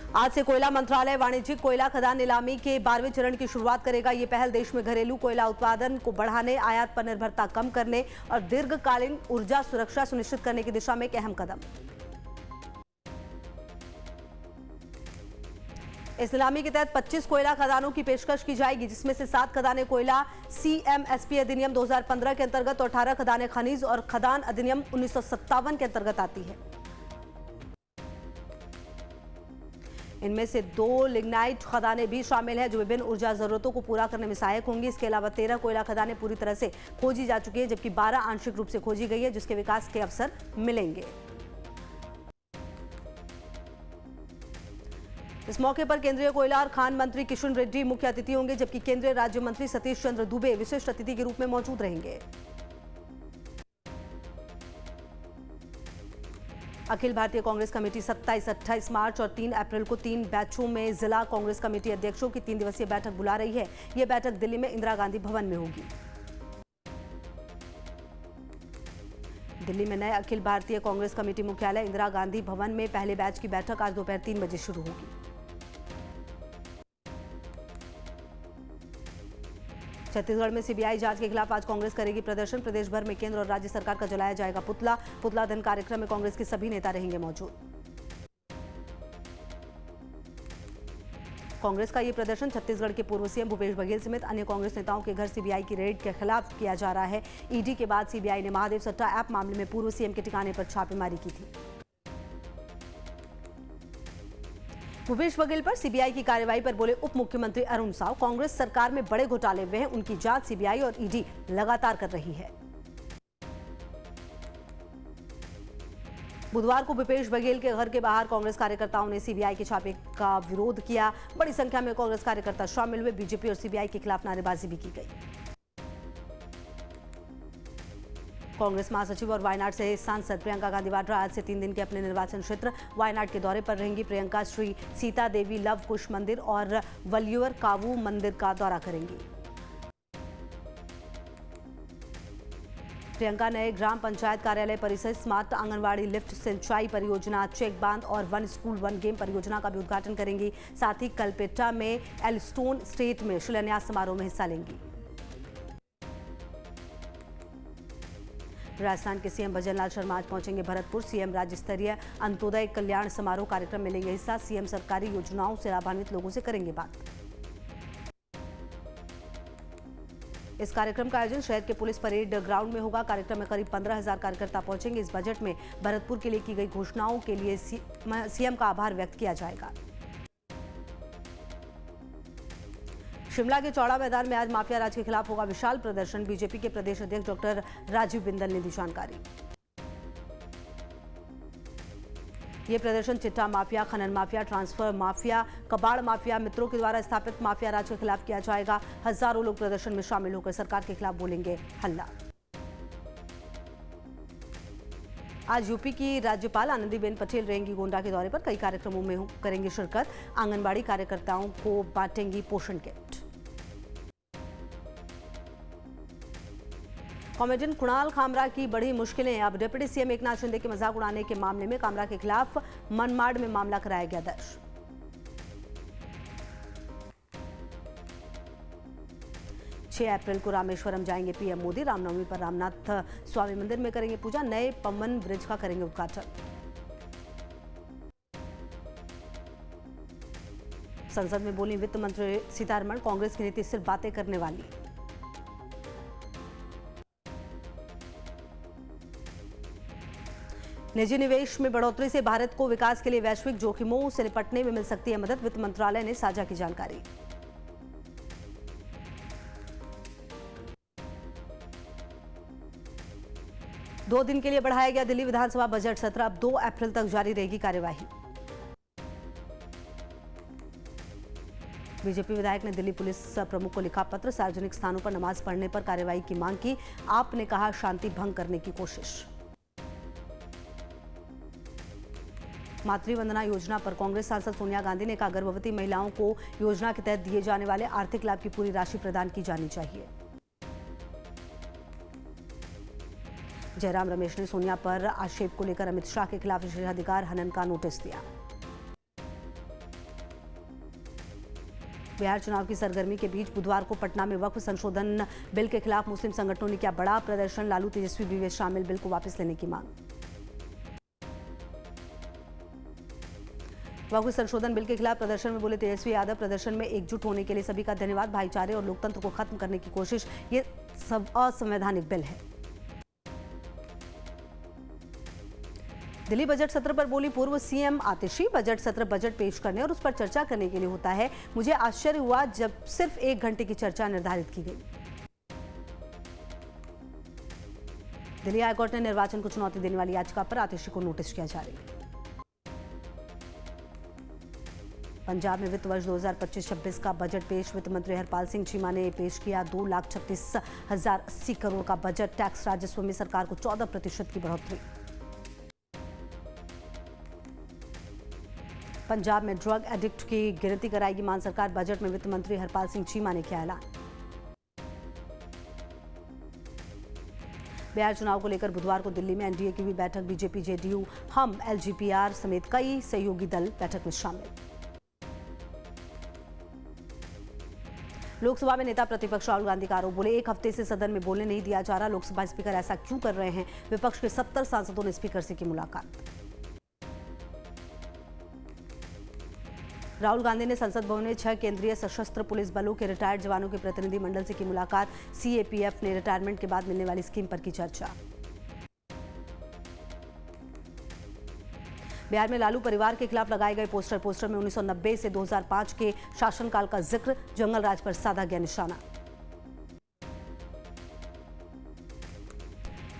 आज से कोयला मंत्रालय वाणिज्यिक कोयला खदान नीलामी के 12वें चरण की शुरुआत करेगा। ये पहल देश में घरेलू कोयला उत्पादन को बढ़ाने, आयात पर निर्भरता कम करने और दीर्घकालीन ऊर्जा सुरक्षा सुनिश्चित करने की दिशा में एक अहम कदम। इस नीलामी के तहत 25 कोयला खदानों की पेशकश की जाएगी, जिसमें से 7 खदानें कोयला CMSP अधिनियम 2015 के अंतर्गत और 18 खदानें खनिज और खदान अधिनियम 1957 के अंतर्गत आती है। इनमें से 2 लिग्नाइट खदानें भी शामिल हैं, जो विभिन्न ऊर्जा जरूरतों को पूरा करने में सहायक होंगी। इसके अलावा 13 कोयला खदानें पूरी तरह से खोजी जा चुकी है, जबकि 12 आंशिक रूप से खोजी गई है, जिसके विकास के अवसर मिलेंगे। इस मौके पर केंद्रीय कोयला और खान मंत्री किशन रेड्डी मुख्य अतिथि होंगे, जबकि केंद्रीय राज्य मंत्री सतीश चंद्र दुबे विशिष्ट अतिथि के रूप में मौजूद रहेंगे। अखिल भारतीय कांग्रेस कमेटी 27-28 मार्च और 3 अप्रैल को 3 बैचों में जिला कांग्रेस कमेटी अध्यक्षों की 3 दिवसीय बैठक बुला रही है। यह बैठक दिल्ली में इंदिरा गांधी भवन में होगी। दिल्ली में नए अखिल भारतीय कांग्रेस कमेटी मुख्यालय इंदिरा गांधी भवन में पहले बैच की बैठक आज दोपहर 3 बजे शुरू होगी। छत्तीसगढ़ में सीबीआई जांच के खिलाफ आज कांग्रेस करेगी प्रदर्शन। प्रदेश भर में केंद्र और राज्य सरकार का जलाया जाएगा पुतला दहन कार्यक्रम में कांग्रेस के सभी नेता रहेंगे मौजूद। कांग्रेस का ये प्रदर्शन छत्तीसगढ़ के पूर्व सीएम भूपेश बघेल समेत अन्य कांग्रेस नेताओं के घर सीबीआई की रेड के खिलाफ किया जा रहा है। ईडी के बाद सीबीआई ने महादेव सट्टा ऐप मामले में पूर्व सीएम के ठिकाने पर छापेमारी की थी। भूपेश बघेल पर सीबीआई की कार्रवाई पर बोले उप मुख्यमंत्री अरुण साव, कांग्रेस सरकार में बड़े घोटाले हुए हैं, उनकी जांच सीबीआई और ईडी लगातार कर रही है। बुधवार को भूपेश बघेल के घर के बाहर कांग्रेस कार्यकर्ताओं ने सीबीआई के छापे का विरोध किया। बड़ी संख्या में कांग्रेस कार्यकर्ता शामिल हुए। बीजेपी और सीबीआई के खिलाफ नारेबाजी भी की गई। कांग्रेस महासचिव और वायनाड से सांसद प्रियंका गांधी वाड्रा आज से 3 दिन के अपने निर्वाचन क्षेत्र वायनाड के दौरे पर रहेंगी। प्रियंका श्री सीता देवी लव कुश मंदिर और वल्यूर कावू मंदिर का दौरा करेंगी। प्रियंका नए ग्राम पंचायत कार्यालय परिसर, स्मार्ट आंगनवाड़ी लिफ्ट, सिंचाई परियोजना, चेक बांध और 1 स्कूल 1 गेम परियोजना का भी उद्घाटन करेंगी। साथ ही कलपेट्टा में एलस्टोन स्टेट में शिलान्यास समारोह में हिस्सा लेंगी। राजस्थान के सीएम भजनलाल शर्मा आज पहुंचेंगे भरतपुर। सीएम राज्य स्तरीय अंत्योदय कल्याण समारोह कार्यक्रम में लेंगे हिस्सा। सीएम सरकारी योजनाओं से लाभान्वित लोगों से करेंगे बात। इस कार्यक्रम का आयोजन शहर के पुलिस परेड ग्राउंड में होगा। कार्यक्रम में करीब 15,000 कार्यकर्ता पहुंचेंगे। इस बजट में भरतपुर के लिए की गई घोषणाओं के लिए सीएम का आभार व्यक्त किया जाएगा। शिमला के चौड़ा मैदान में आज माफिया राज के खिलाफ होगा विशाल प्रदर्शन। बीजेपी के प्रदेश अध्यक्ष डॉक्टर राजीव बिंदल ने दी जानकारी। ये प्रदर्शन चिट्टा माफिया, खनन माफिया, ट्रांसफर माफिया, कबाड़ माफिया मित्रों के द्वारा स्थापित माफिया राज के खिलाफ किया जाएगा। हजारों लोग प्रदर्शन में शामिल होकर सरकार के खिलाफ बोलेंगे हल्ला। आज यूपी की राज्यपाल आनंदीबेन पटेल रहेंगी गोंडा के दौरे पर। कई कार्यक्रमों में करेंगे शिरकत। आंगनबाड़ी कार्यकर्ताओं को बांटेंगी पोषण किट। कॉमेडियन कुणाल कामरा की बड़ी मुश्किलें। अब डिप्टी सीएम एकनाथ शिंदे के मजाक उड़ाने के मामले में कामरा के खिलाफ मनमाड़ में मामला कराया गया दर्ज। अप्रैल को रामेश्वरम जाएंगे पीएम मोदी। रामनवमी पर रामनाथ स्वामी मंदिर में करेंगे पूजा। नए पवन ब्रिज का करेंगे उद्घाटन। संसद में बोली वित्त मंत्री सीतारमण, कांग्रेस की नीति सिर्फ बातें करने वाली। निजी निवेश में बढ़ोतरी से भारत को विकास के लिए वैश्विक जोखिमों से निपटने में मिल सकती है मदद। वित्त मंत्रालय ने साझा की जानकारी। दो दिन के लिए बढ़ाया गया दिल्ली विधानसभा बजट सत्र। अब 2 अप्रैल तक जारी रहेगी कार्यवाही। बीजेपी विधायक ने दिल्ली पुलिस प्रमुख को लिखा पत्र। सार्वजनिक स्थानों पर नमाज पढ़ने पर कार्यवाही की मांग की। आपने कहा शांति भंग करने की कोशिश। मातृवंदना योजना पर कांग्रेस सांसद सोनिया गांधी ने कहा, गर्भवती महिलाओं को योजना के तहत दिए जाने वाले आर्थिक लाभ की पूरी राशि प्रदान की जानी चाहिए। जयराम रमेश ने सोनिया पर आक्षेप को लेकर अमित शाह के खिलाफ विशेषाधिकार हनन का नोटिस दिया। बिहार चुनाव की सरगर्मी के बीच बुधवार को पटना में वक्फ संशोधन बिल के खिलाफ मुस्लिम संगठनों ने किया बड़ा प्रदर्शन। लालू तेजस्वी भी शामिल बिल को वापस लेने की मांग। वक्फ संशोधन बिल के खिलाफ प्रदर्शन में बोले तेजस्वी यादव, प्रदर्शन में एकजुट होने के लिए सभी का धन्यवाद। भाईचारे और लोकतंत्र को खत्म करने की कोशिश, ये सब असंवैधानिक बिल है। दिल्ली बजट सत्र पर बोली पूर्व सीएम आतिशी, बजट सत्र बजट पेश करने और उस पर चर्चा करने के लिए होता है। मुझे आश्चर्य हुआ जब सिर्फ 1 घंटे की चर्चा निर्धारित की गई। दिल्ली हाईकोर्ट ने निर्वाचन को चुनौती देने वाली याचिका पर आतिशी को नोटिस किया जारी। पंजाब में वित्त वर्ष 2025-26 का बजट पेश, वित्त मंत्री हरपाल सिंह चीमा ने पेश किया। 2,36,080 करोड़ का बजट। टैक्स राजस्व में सरकार को 14% की बढ़ोतरी। पंजाब में ड्रग एडिक्ट की गिनती कराएगी मान सरकार, बजट में वित्त मंत्री हरपाल सिंह चीमा ने किया ऐलान। बिहार चुनाव को लेकर बुधवार को दिल्ली में एनडीए की हुई बैठक। बीजेपी, जेडीयू, हम, एलजीपीआर समेत कई सहयोगी दल बैठक में शामिल। लोकसभा में नेता प्रतिपक्ष राहुल गांधी का आरोप, बोले 1 हफ्ते से सदन में बोलने नहीं दिया जा रहा। लोकसभा स्पीकर ऐसा क्यों कर रहे हैं? विपक्ष के 70 सांसदों ने स्पीकर से की मुलाकात। राहुल गांधी ने संसद भवन में 6 केंद्रीय सशस्त्र पुलिस बलों के रिटायर्ड जवानों के प्रतिनिधि मंडल से की मुलाकात। सीएपीएफ ने रिटायरमेंट के बाद मिलने वाली स्कीम पर की चर्चा। बिहार में लालू परिवार के खिलाफ लगाए गए पोस्टर में 1990 से 2005 के शासनकाल का जिक्र, जंगल राज पर साधा गया निशाना।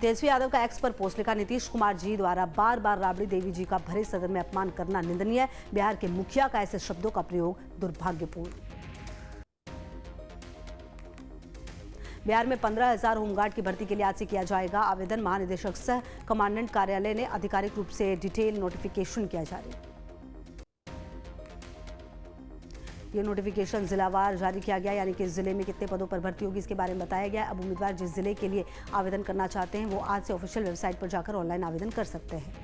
तेजस्वी यादव का एक्स पर पोस्ट लिखा, नीतीश कुमार जी द्वारा बार बार राबड़ी देवी जी का भरे सदन में अपमान करना निंदनीय। बिहार के मुखिया का ऐसे शब्दों का प्रयोग दुर्भाग्यपूर्ण। बिहार में 15,000 होमगार्ड की भर्ती के लिए आज से किया जाएगा आवेदन। महानिदेशक सह कमांडेंट कार्यालय ने आधिकारिक रूप से डिटेल नोटिफिकेशन किया जारी। ये नोटिफिकेशन जिलावार जारी किया गया, यानी कि जिले में कितने पदों पर भर्ती होगी इसके बारे में बताया गया। अब उम्मीदवार जिस जिले के लिए आवेदन करना चाहते हैं वो आज से ऑफिशियल वेबसाइट पर जाकर ऑनलाइन आवेदन कर सकते हैं।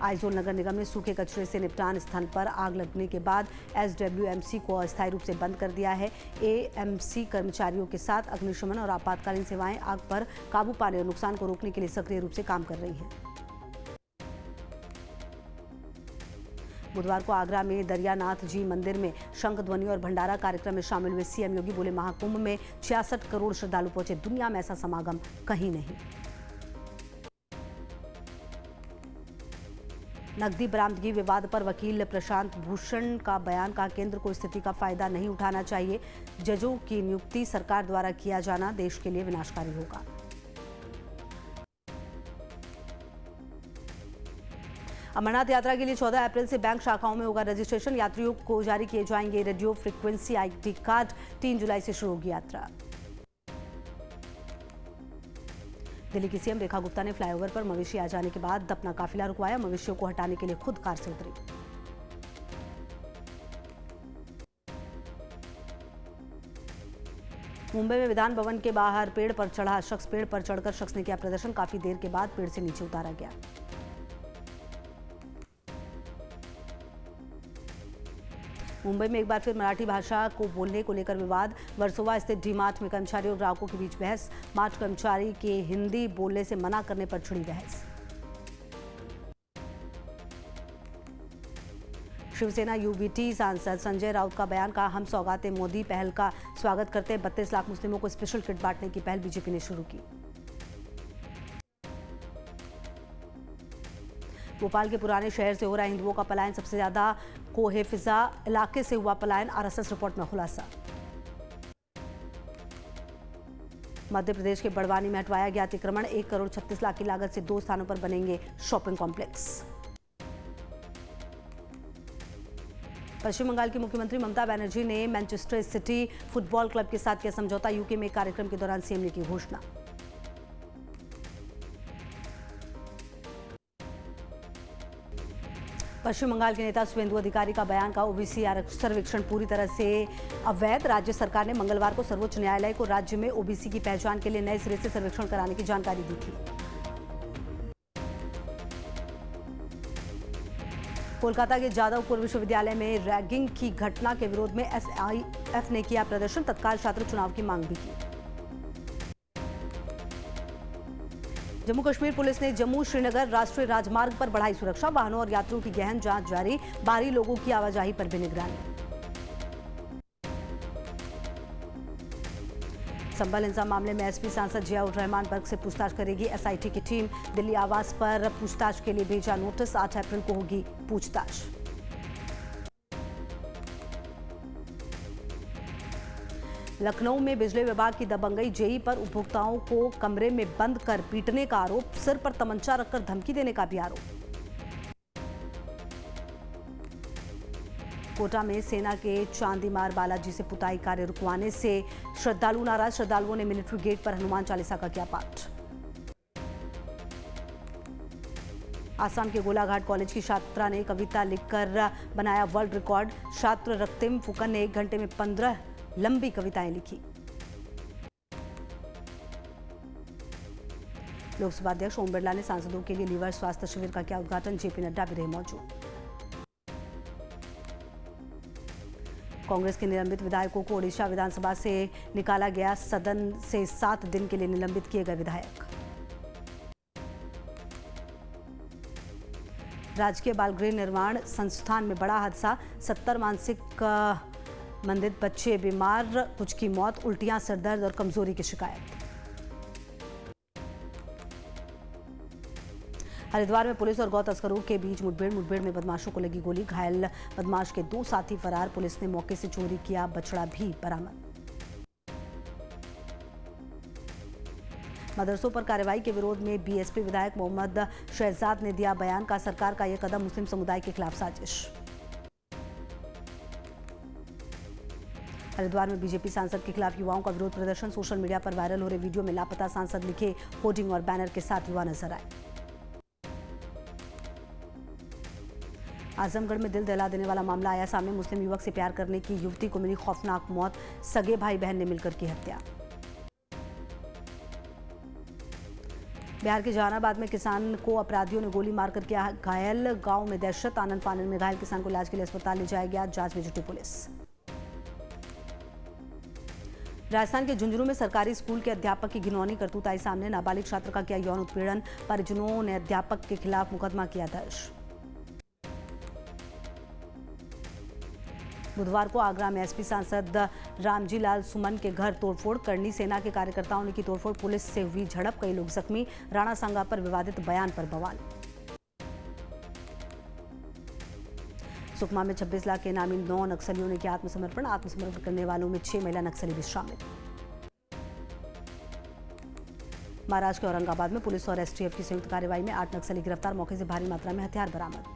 आइजोल नगर निगम ने सूखे कचरे से निपटान स्थल पर आग लगने के बाद एसडब्ल्यूएमसी को अस्थायी रूप से बंद कर दिया है। एएमसी कर्मचारियों के साथ अग्निशमन और आपातकालीन सेवाएं आग पर काबू पाने और नुकसान को रोकने के लिए सक्रिय रूप से काम कर रही हैं। बुधवार को आगरा में दरियानाथ जी मंदिर में शंख ध्वनि और भंडारा कार्यक्रम में शामिल हुए सीएम योगी, बोले महाकुंभ में 66 करोड़ श्रद्धालु पहुंचे, दुनिया में ऐसा समागम कहीं नहीं। नकदी बरामदगी विवाद पर वकील प्रशांत भूषण का बयान, का केंद्र को स्थिति का फायदा नहीं उठाना चाहिए। जजों की नियुक्ति सरकार द्वारा किया जाना देश के लिए विनाशकारी होगा। अमरनाथ यात्रा के लिए 14 अप्रैल से बैंक शाखाओं में होगा रजिस्ट्रेशन। यात्रियों को जारी किए जाएंगे रेडियो फ्रीक्वेंसी आईडी कार्ड। 3 जुलाई से शुरू होगी यात्रा। दिल्ली की सीएम रेखा गुप्ता ने फ्लाईओवर पर मवेशी आ जाने के बाद अपना काफिला रुकवाया। मवेशियों को हटाने के लिए खुद कार से उतरी। मुंबई में विधान भवन के बाहर पेड़ पर चढ़ा शख्स, पेड़ पर चढ़कर शख्स ने किया प्रदर्शन। काफी देर के बाद पेड़ से नीचे उतारा गया। मुंबई में एक बार फिर मराठी भाषा को बोलने को लेकर विवाद। वर्सोवा स्थित डी मार्ट में कर्मचारियों और ग्राहकों के बीच बहस। मार्ट कर्मचारी के हिंदी बोलने से मना करने पर छिड़ी बहस। शिवसेना यूबीटी सांसद संजय राउत का बयान, कहा हम सौगाते मोदी पहल का स्वागत करते हैं। 32 लाख मुस्लिमों को स्पेशल किट बांटने की पहल बीजेपी ने शुरू की। भोपाल के पुराने शहर से हो रहा हिंदुओं का पलायन, सबसे ज्यादा कोहेफिजा इलाके से हुआ पलायन, आरएसएस रिपोर्ट में खुलासा। मध्य प्रदेश के बड़वानी में हटवाया गया अतिक्रमण। 1 करोड़ 36 लाख की लागत से 2 स्थानों पर बनेंगे शॉपिंग कॉम्प्लेक्स। पश्चिम बंगाल की मुख्यमंत्री ममता बनर्जी ने मैनचेस्टर सिटी फुटबॉल क्लब के साथ किया समझौता। यूके में कार्यक्रम के दौरान सीएम ने की घोषणा। पश्चिम बंगाल के नेता शुभेंदु अधिकारी का बयान, का ओबीसी आरक्षण सर्वेक्षण पूरी तरह से अवैध। राज्य सरकार ने मंगलवार को सर्वोच्च न्यायालय को राज्य में ओबीसी की पहचान के लिए नए सिरे से सर्वेक्षण कराने की जानकारी दी थी। कोलकाता के जादवपुर विश्वविद्यालय में रैगिंग की घटना के विरोध में एसआईएफ ने किया प्रदर्शन, तत्काल छात्र चुनाव की मांग भी की। जम्मू कश्मीर पुलिस ने जम्मू श्रीनगर राष्ट्रीय राजमार्ग पर बढ़ाई सुरक्षा, वाहनों और यात्रियों की गहन जांच जारी, बाहरी लोगों की आवाजाही पर भी निगरानी। संभल हिंसा मामले में एसपी सांसद जियाउर रहमान बर्ग से पूछताछ करेगी एसआईटी की टीम, दिल्ली आवास पर पूछताछ के लिए भेजा नोटिस, 8 अप्रैल को होगी पूछताछ। लखनऊ में बिजली विभाग की दबंगई, जेई पर उपभोक्ताओं को कमरे में बंद कर पीटने का आरोप, सिर पर तमंचा रखकर धमकी देने का भी आरोप। कोटा में सेना के चांदीमार बालाजी से पुताई कार्य रुकवाने से श्रद्धालु नाराज, श्रद्धालुओं ने मिलिट्री गेट पर हनुमान चालीसा का किया पाठ। आसाम के गोलाघाट कॉलेज की छात्रा ने कविता लिखकर बनाया वर्ल्ड रिकॉर्ड, छात्र रक्तिम फुकन ने 1 घंटे में 15 लंबी कविताएं लिखी। लोकसभा अध्यक्ष ओम बिरला ने सांसदों के लिए लीवर स्वास्थ्य शिविर का किया उद्घाटन, जेपी नड्डा भी रहे मौजूद। कांग्रेस के निलंबित विधायकों को ओडिशा विधानसभा से निकाला गया, सदन से 7 दिन के लिए निलंबित किए गए विधायक। राजकीय बाल गृह निर्माण संस्थान में बड़ा हादसा, 70 मानसिक मंदित बच्चे बीमार, कुछ की मौत, उल्टियां, सिरदर्द और कमजोरी की शिकायत। हरिद्वार में पुलिस और गौ तस्करों के बीच मुठभेड़ में बदमाशों को लगी गोली, घायल बदमाश के 2 साथी फरार, पुलिस ने मौके से चोरी किया बछड़ा भी बरामद। मदरसों पर कार्रवाई के विरोध में बीएसपी विधायक मोहम्मद शहजाद ने दिया बयान, का सरकार का यह कदम मुस्लिम समुदाय के खिलाफ साजिश। हरिद्वार में बीजेपी सांसद के खिलाफ युवाओं का विरोध प्रदर्शन, सोशल मीडिया पर वायरल हो रहे वीडियो में लापता सांसद लिखे होर्डिंग और बैनर के साथ युवा नजर आए। आजमगढ़ में दिल दहला देने वाला मामला आया सामने, मुस्लिम युवक से प्यार करने की युवती को मिली खौफनाक मौत, सगे भाई बहन ने मिलकर की हत्या। बिहार के जहानाबाद में किसान को अपराधियों ने गोली मारकर किया घायल, गांव में दहशत, आनन फानन में घायल किसान को इलाज के लिए अस्पताल ले जाया गया, जांच में जुटी पुलिस। राजस्थान के झुंझुनू में सरकारी स्कूल के अध्यापक की घिनौनी करतूत आई सामने, नाबालिग छात्र का किया यौन उत्पीड़न, परिजनों ने अध्यापक के खिलाफ मुकदमा किया दर्ज। बुधवार को आगरा में एसपी सांसद रामजी लाल सुमन के घर तोड़फोड़, करनी सेना के कार्यकर्ताओं ने की तोड़फोड़, पुलिस से हुई झड़प, कई लोग जख्मी, राणा सांगा पर विवादित बयान पर बवाल। सुकमा में 26 लाख के इनामी 9 नक्सलियों ने किया आत्मसमर्पण, आत्मसमर्पण करने वालों में 6 महिला नक्सली भी शामिल। महाराष्ट्र के औरंगाबाद में पुलिस और एसटीएफ की संयुक्त कार्रवाई में 8 नक्सली गिरफ्तार, मौके से भारी मात्रा में हथियार बरामद।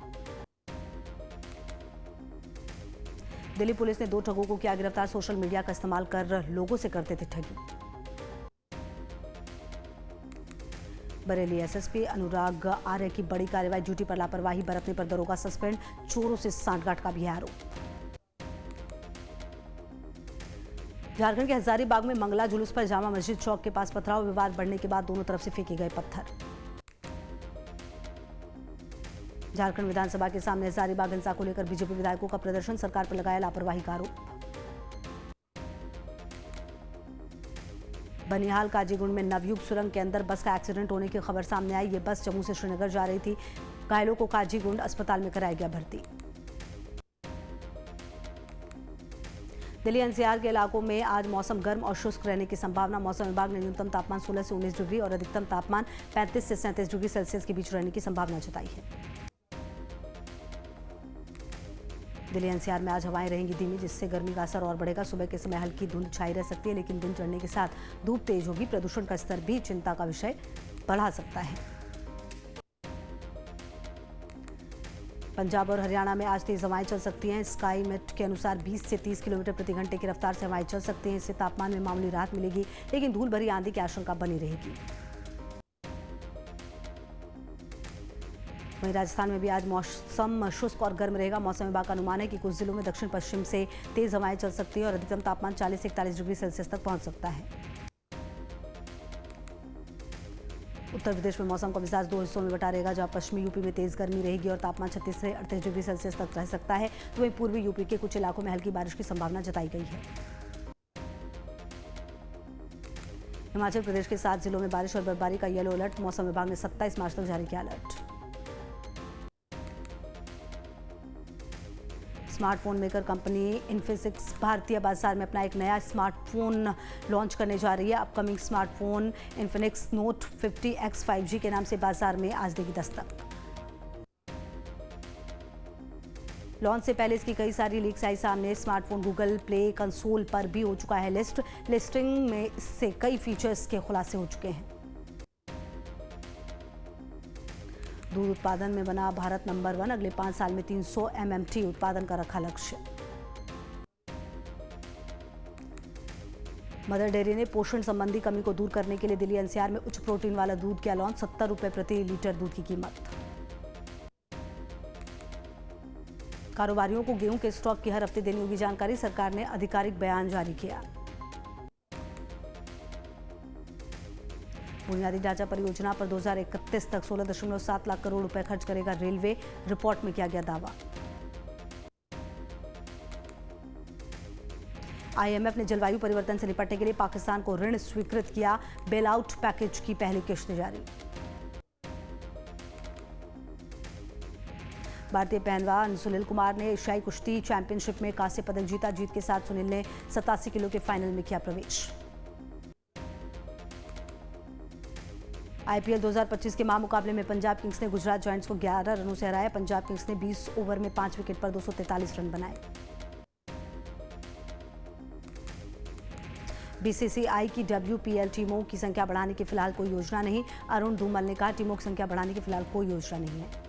दिल्ली पुलिस ने 2 ठगों को किया गिरफ्तार, सोशल मीडिया का इस्तेमाल कर लोगों से करते थे ठगी। बरेली एसएसपी अनुराग आर्य की बड़ी कार्रवाई, ड्यूटी पर लापरवाही बरतने पर दरोगा सस्पेंड, चोरों से सांठगांठ का भी है आरोप। झारखंड के हजारीबाग में मंगला जुलूस पर जामा मस्जिद चौक के पास पथराव, विवाद बढ़ने के बाद दोनों तरफ से फेंके गए पत्थर। झारखंड विधानसभा के सामने हजारीबाग हिंसा को लेकर बीजेपी विधायकों का प्रदर्शन, सरकार पर लगाया लापरवाही का आरोप। बनिहाल काजीगुंड में नवयुग सुरंग के अंदर बस का एक्सीडेंट होने की खबर सामने आई, ये बस जम्मू से श्रीनगर जा रही थी, घायलों को काजीगुंड अस्पताल में कराया गया भर्ती। दिल्ली एनसीआर के इलाकों में आज मौसम गर्म और शुष्क रहने की संभावना, मौसम विभाग ने न्यूनतम तापमान 16 से 19 डिग्री और अधिकतम तापमान 35 से 37 डिग्री सेल्सियस के बीच रहने की संभावना जताई है। दिल्ली एनसीआर में आज हवाएं रहेंगी धीमी, जिससे गर्मी का असर और बढ़ेगा, सुबह के समय हल्की धुंध छाई रह सकती है, लेकिन दिन चढ़ने के साथ धूप तेज होगी, प्रदूषण का स्तर भी चिंता का विषय बढ़ा सकता है। पंजाब और हरियाणा में आज तेज हवाएं चल सकती हैं, स्काई मेट के अनुसार 20 से 30 किलोमीटर प्रति घंटे की रफ्तार से हवाएं चल सकती हैं, इससे तापमान में मामूली राहत मिलेगी, लेकिन धूल भरी आंधी की आशंका बनी रहेगी। वहीं राजस्थान में भी आज मौसम शुष्क और गर्म रहेगा, मौसम विभाग का अनुमान है कि कुछ जिलों में दक्षिण पश्चिम से तेज हवाएं चल सकती है और अधिकतम तापमान 40 से 41 डिग्री सेल्सियस तक पहुंच सकता है। उत्तर प्रदेश में मौसम का मिजाज दो हिस्सों में बटा रहेगा, जहां पश्चिमी यूपी में तेज गर्मी रहेगी और तापमान 36 से 38 डिग्री सेल्सियस तक रह सकता है, तो वहीं पूर्वी यूपी के कुछ इलाकों में हल्की बारिश की संभावना जताई गई है। हिमाचल प्रदेश के 7 जिलों में बारिश और बर्फबारी का येलो अलर्ट, मौसम विभाग ने 27 मार्च तक जारी किया alert. Smartphone maker company Infinix भारतीय बाजार में अपना एक नया स्मार्टफोन लॉन्च करने जा रही है। Upcoming smartphone Infinix note 50X 5G के नाम से बाजार में आज देगी दस्तक। लॉन्च से पहले इसकी कई सारी लीक्स आई सामने। स्मार्टफोन गूगल प्ले कंसोल पर भी हो चुका है लिस्टिंग में इससे कई फीचर्स के खुलासे हो चुके हैं। दूध उत्पादन में बना भारत नंबर 1, अगले 5 साल में 300 MMT उत्पादन का रखा लक्ष्य। मदर डेयरी ने पोषण संबंधी कमी को दूर करने के लिए दिल्ली NCR में उच्च प्रोटीन वाला दूध किया लॉन्च, 70 रुपए प्रति लीटर दूध की कीमत। कारोबारियों को गेहूं के स्टॉक की हर हफ्ते देनी होगी जानकारी, सरकार ने आधिकारिक बयान जारी किया। बुनियादी ढांचा परियोजना पर 2031 तक 16.7 लाख करोड़ रुपए खर्च करेगा रेलवे, रिपोर्ट में किया गया दावा। IMF ने जलवायु परिवर्तन से निपटने के लिए पाकिस्तान को ऋण स्वीकृत किया, बेल आउट पैकेज की पहली किश्त जारी। भारतीय पहलवान सुनील कुमार ने एशियाई कुश्ती चैंपियनशिप में कांस्य पदक जीता, जीत के साथ सुनील ने 87 किलो के फाइनल में किया प्रवेश। IPL 2025 के महामुकाबले में पंजाब किंग्स ने गुजरात जायंट्स को 11 रनों से हराया। पंजाब किंग्स ने 20 ओवर में 5 विकेट पर 243 रन बनाए। BCCI की WPL टीमों की संख्या बढ़ाने की फिलहाल कोई योजना नहीं। अरुण धूमल ने कहा, टीमों की संख्या बढ़ाने की फिलहाल कोई योजना नहीं है।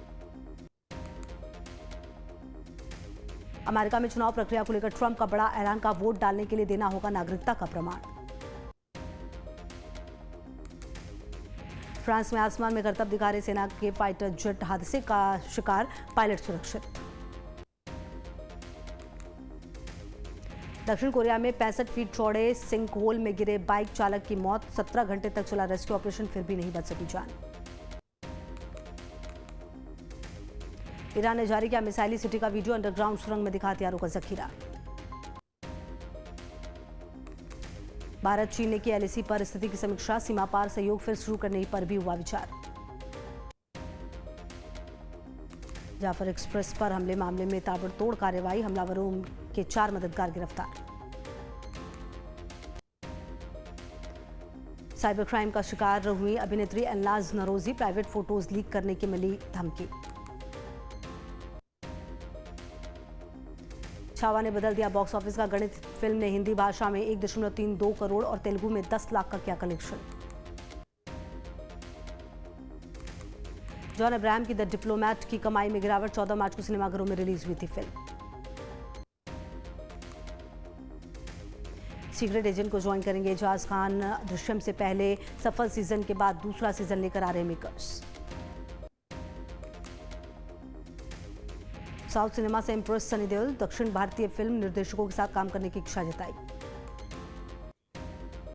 अमेरिका में चुनाव प्रक्रिया को लेकर ट्रंप का बड़ा ऐलान का, वोट डालने के लिए देना होगा नागरिकता का प्रमाण। फ्रांस में आसमान में करतब दिखा रहे सेना के फाइटर जेट हादसे का शिकार, पायलट सुरक्षित। दक्षिण कोरिया में 65 फीट चौड़े सिंक होल में गिरे बाइक चालक की मौत, 17 घंटे तक चला रेस्क्यू ऑपरेशन, फिर भी नहीं बच सकी जान। ईरान ने जारी किया मिसाइली सिटी का वीडियो, अंडरग्राउंड सुरंग में दिखा हथियारों का जखीरा। भारत चीन ने की LAC पर स्थिति की समीक्षा, सीमा पार सहयोग फिर शुरू करने पर भी हुआ विचार। जाफर एक्सप्रेस पर हमले मामले में ताबड़तोड़ कार्रवाई, हमलावरों के 4 मददगार गिरफ्तार। साइबर क्राइम का शिकार हुई अभिनेत्री एलनाज नरोजी, प्राइवेट फोटोज लीक करने की मिली धमकी। छावा ने बदल दिया बॉक्स ऑफिस का गणित, फिल्म ने हिंदी भाषा में 1.32 करोड़ और तेलुगु में 10 लाख का किया कलेक्शन। जॉन अब्राहम की द डिप्लोमैट की कमाई में गिरावट, 14 मार्च को सिनेमाघरों में रिलीज हुई थी फिल्म। सीक्रेट एजेंट को ज्वाइन करेंगे एजाज खान, दृश्यम से पहले सफल सीजन के बाद दूसरा सीजन लेकर आ रहे मेकर्स। साउथ सिनेमा से इम्प्रेस सनी देओल, दक्षिण भारतीय फिल्म निर्देशकों के साथ काम करने की इच्छा जताई।